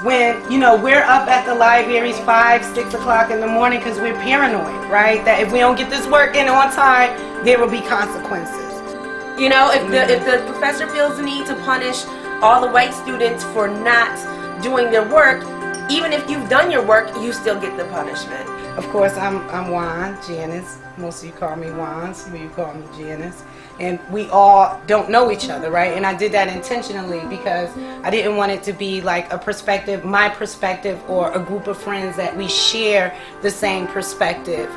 when, you know, we're up at the libraries 5, 6 o'clock in the morning because we're paranoid, right? That if we don't get this work in on time, there will be consequences. You know, if the professor feels the need to punish all the white students for not doing their work, even if you've done your work, you still get the punishment. Of course, I'm Juan, Janice. Most of you call me Juan, some of you call me Janice. And we all don't know each other, right? And I did that intentionally because I didn't want it to be like a perspective, my perspective, or a group of friends that we share the same perspective.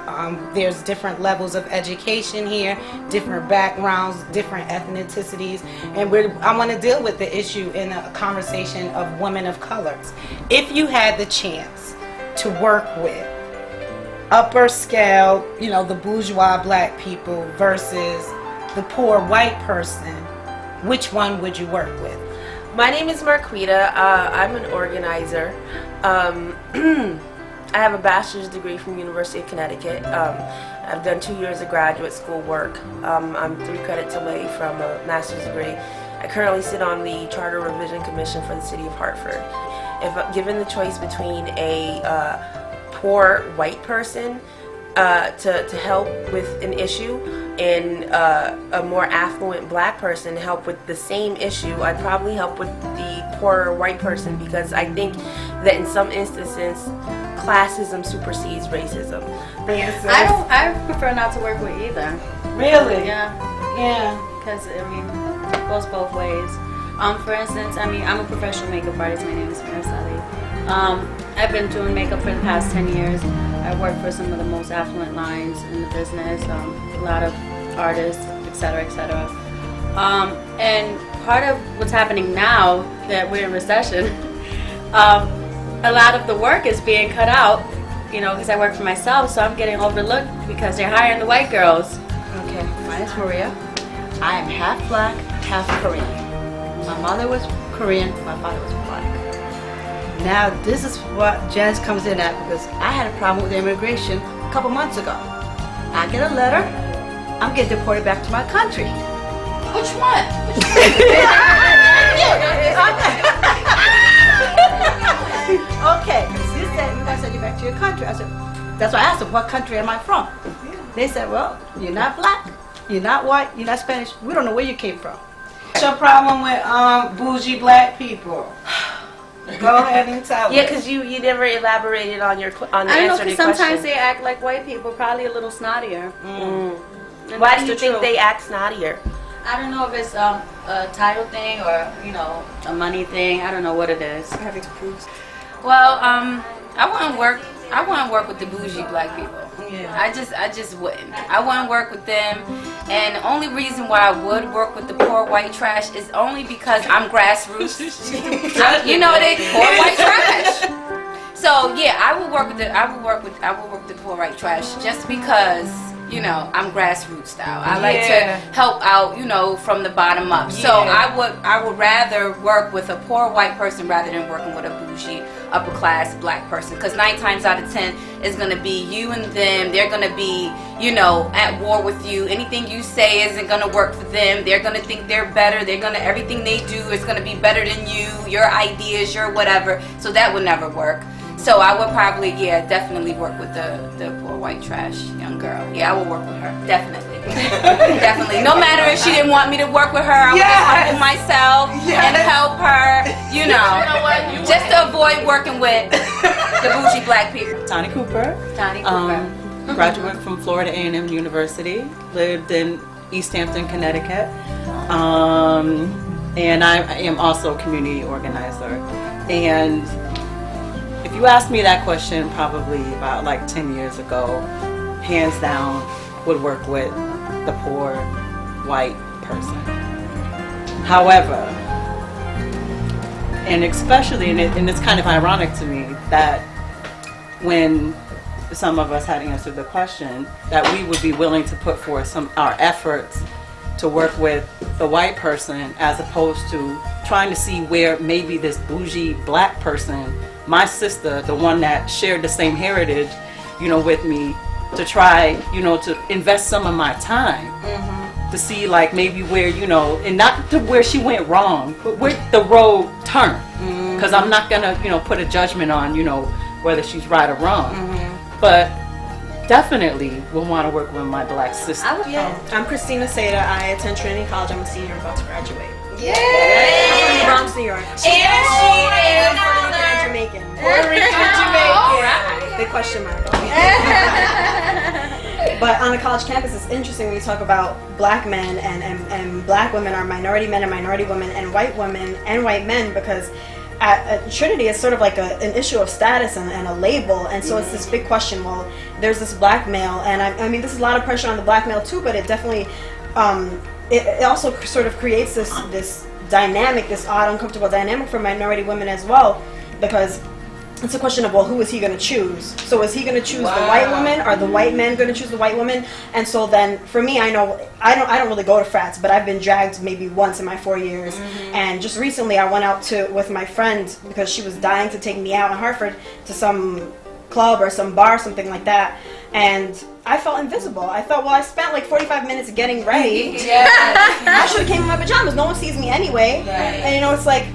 There's different levels of education here, different backgrounds, different ethnicities, and I want to deal with the issue in a conversation of women of colors. If you had the chance to work with upper scale, you know, the bourgeois black people versus the poor white person, which one would you work with? My name is Marquita. I'm an organizer. I have a bachelor's degree from University of Connecticut. I've done 2 years of graduate school work. I'm 3 credits away from a master's degree. I currently sit on the Charter Revision Commission for the City of Hartford. If given the choice between a poor white person to help with an issue and a more affluent black person to help with the same issue, I'd probably help with the poorer white person, because I think that in some instances classism supersedes racism. I prefer not to work with either. Really? Yeah. Because I mean, it goes both ways. For instance, I mean, I'm a professional makeup artist. My name is Mariceli. I've been doing makeup for the past 10 years. I work for some of the most affluent lines in the business, a lot of artists, etc., etc. And part of what's happening now that we're in recession, a lot of the work is being cut out, you know, because I work for myself, so I'm getting overlooked because they're hiring the white girls. Okay, my name is Maria. I am half black, half Korean. My mother was Korean, my father was black. Now this is what Janice comes in at, because I had a problem with immigration a couple months ago. I get a letter, I'm getting deported back to my country. Which one? Okay, because you said we're going to send you back to your country. I said, that's why I asked them, what country am I from? They said, well, you're not black, you're not white, you're not Spanish, we don't know where you came from. What's your problem with bougie black people? Go ahead and tell us. Yeah, because you never elaborated on the answer to your I don't know, question. because sometimes they act like white people, probably a little snottier. Why do you think they act snottier? I don't know if it's a title thing or, you know, a money thing. I don't know what it is. Having to prove. Well, I wouldn't work with the bougie black people. Yeah. I just wouldn't. I wouldn't work with them, and the only reason why I would work with the poor white trash is only because I'm grassroots. You know, they poor white trash. So yeah, I will work with the poor white trash just because, you know, I'm grassroots style. I like to help out, you know, from the bottom up. So I would rather work with a poor white person rather than working with a bougie upper class black person, because 9 times out of 10 is going to be you and them. They're going to be, you know, at war with you. Anything you say isn't going to work for them. They're going to think they're better. Everything they do is going to be better than you, your ideas, your whatever. So that would never work. So I would probably, definitely work with the poor white trash young girl. Yeah, I would work with her. Definitely. Definitely. No matter if she didn't want me to work with her, I would just work with myself and help her, you know, just to avoid working with the bougie black people. Tani Cooper. Graduate from Florida A&M University. Lived in East Hampton, Connecticut. And I am also a community organizer. And if you asked me that question probably about like 10 years ago, hands down would work with the poor white person. However, and especially, and it's kind of ironic to me that when some of us had answered the question, that we would be willing to put forth our efforts to work with the white person as opposed to trying to see where maybe this bougie black person, my sister, the one that shared the same heritage, you know, with me, to try, you know, to invest some of my time to see like maybe where, you know, and not to where she went wrong, but where the road turned. because I'm not gonna, put a judgment on, whether she's right or wrong. But definitely will want to work with my black sister. I'm Christina Seda. I attend Trinity College. I'm a senior. I'm about to graduate. Yay! I'm from the Bronx, New York. And she is Puerto Rican and Jamaican. Puerto Rican and Jamaican. Big question mark. But on the college campus, it's interesting when you talk about black men and black women are minority men and minority women and white women and white men, because at Trinity it's sort of like an issue of status and a label, and so it's this big question. Well, there's this black male, and I mean, this is a lot of pressure on the black male too, but it definitely it also sort of creates this dynamic, this odd, uncomfortable dynamic for minority women as well, because it's a question of, well, who is he going to choose? So is he going to choose the white woman? Are the white men going to choose the white woman? And so then, for me, I know I don't really go to frats, but I've been dragged maybe once in my 4 years. And just recently, I went out with my friend because she was dying to take me out in Hartford to some club or some bar, something like that. And I felt invisible. I thought, well, I spent like 45 minutes getting ready. I should have came in my pajamas. No one sees me anyway. And it's like,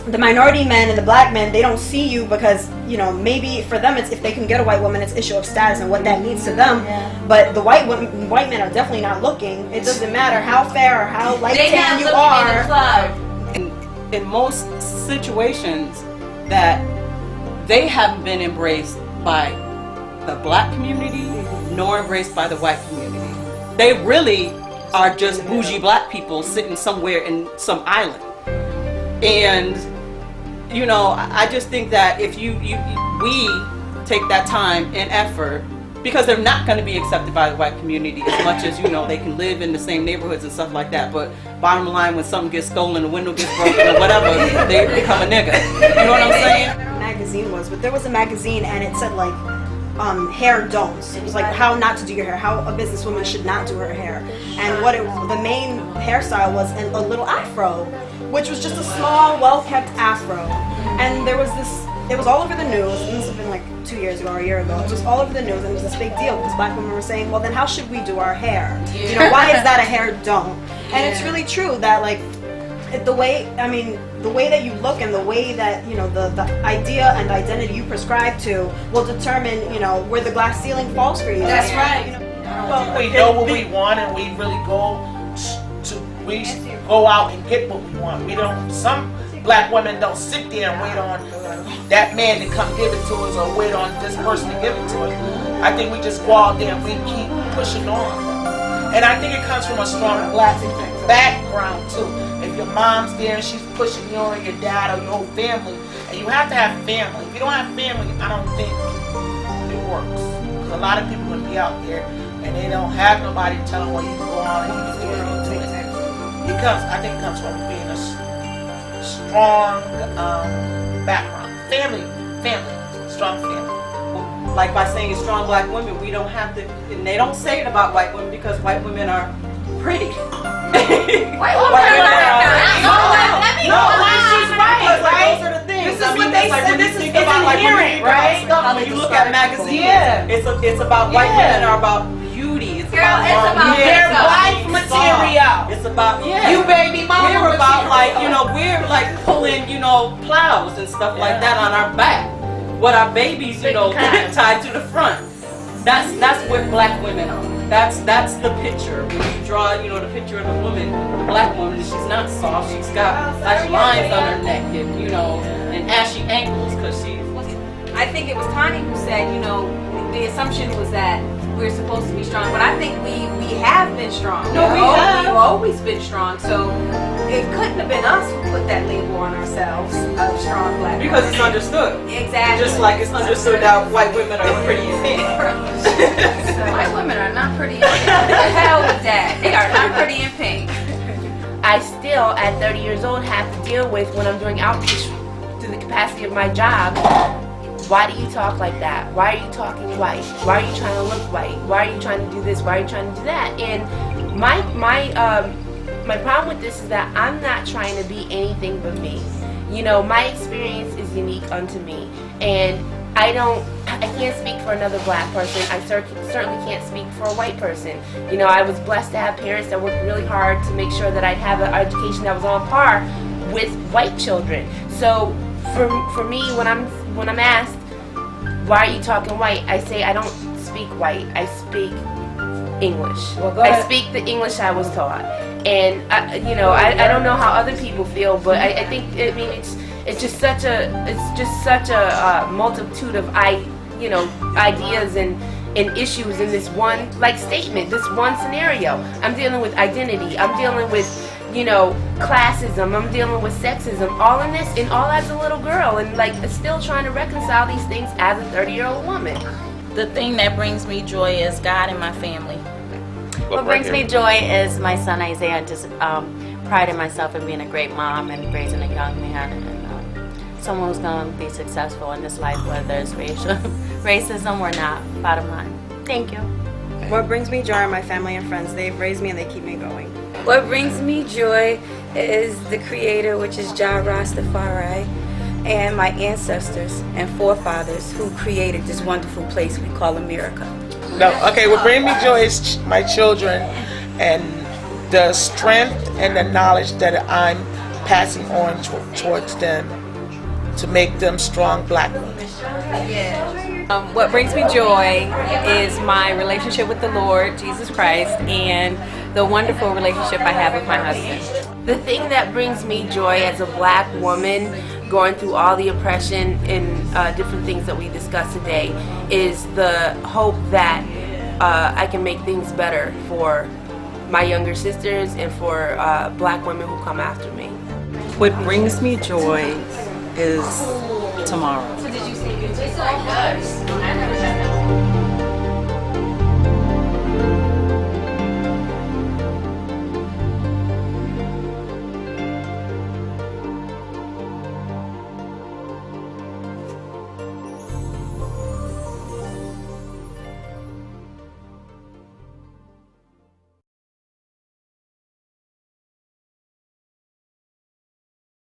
the minority men and the black men, they don't see you because, maybe for them it's, if they can get a white woman, it's issue of status and what that means to them. But the white men are definitely not looking. It doesn't matter how fair or how light tan you are. In most situations that they haven't been embraced by the black community nor embraced by the white community. They really are just bougie black people sitting somewhere in some island. And I just think that if we take that time and effort, because they're not going to be accepted by the white community as much as they can live in the same neighborhoods and stuff like that. But bottom line, when something gets stolen, the window gets broken or whatever, they become a nigga. You know what I'm saying? Magazine but there was a magazine and it said like hair don'ts. It was like how not to do your hair, how a businesswoman should not do her hair, and the main hairstyle was a little afro, which was just a small, well-kept afro. And there was it was all over the news, and this has been like 2 years ago or a year ago. It was all over the news, and it was this big deal because black women were saying, well, then how should we do our hair? Why is that a hair don't? And it's really true that the way that you look and the way that the idea and identity you prescribe to will determine where the glass ceiling falls for you. That's right. We know what we want, and we really go out and get what we want. We don't. Some black women don't sit there and wait on that man to come give it to us, or wait on this person to give it to us. I think we just go out there and we keep pushing on. And I think it comes from a strong black background too. If your mom's there and she's pushing you, or your dad, or your whole family, and you have to have family. If you don't have family, I don't think it works. Because a lot of people can be out there and they don't have nobody to tell them, well, you can go on and you can do it. I think it comes from being a strong background. Family, strong family. Like by saying strong black women, we don't have to, and they don't say it about white women because white women are pretty. White women are she's right. Those are the things. This is what they said. This is inherent, right? When you look at magazines, it's about white women are about beauty. It's about their wife material. It's about you baby mama. We're about we're like pulling plows and stuff like that on our back. What our babies tied to the front. That's what black women are. That's the picture. When you draw the picture of the woman, the black woman, she's not soft. She's got like lines on her neck and ashy ankles because she's. I think it was Connie who said, the assumption was that we're supposed to be strong, but I think we have been strong. We've always been strong, so it couldn't have been us who put that label on ourselves of strong black women. Because it's understood. Exactly. Just like it's understood that white women are pretty and pink. White women are not pretty and pink. What the hell with that? They are not pretty and pink. I still, at 30 years old, have to deal with when I'm doing outreach to the capacity of my job. Why do you talk like that? Why are you talking white? Why are you trying to look white? Why are you trying to do this? Why are you trying to do that? And my problem with this is that I'm not trying to be anything but me. My experience is unique unto me, and I can't speak for another black person. I certainly can't speak for a white person. I was blessed to have parents that worked really hard to make sure that I'd have an education that was on par with white children. So for me, when I'm asked, why are you talking white? I say I don't speak white. I speak English. Well, go I ahead. speak the English I was taught, and I don't know how other people feel, but I think it's just such a multitude of ideas and issues in this one statement, this one scenario. I'm dealing with identity. I'm dealing with classism. I'm dealing with sexism. All in this, and all as a little girl, and still trying to reconcile these things as a 30-year-old woman. The thing that brings me joy is God and my family. What brings me joy is my son Isaiah. Just priding myself in being a great mom and raising a young man and someone who's going to be successful in this life, whether it's racism or not. Bottom line. Thank you. What brings me joy are my family and friends. They've raised me and they keep me going. What brings me joy is the Creator, which is Jah Rastafari, and my ancestors and forefathers who created this wonderful place we call America. No, okay, what brings me joy is my children and the strength and the knowledge that I'm passing on towards them to make them strong black women. What brings me joy is my relationship with the Lord Jesus Christ and the wonderful relationship I have with my husband. The thing that brings me joy as a black woman going through all the oppression and different things that we discussed today is the hope that I can make things better for my younger sisters and for black women who come after me. What brings me joy is tomorrow. So did you say your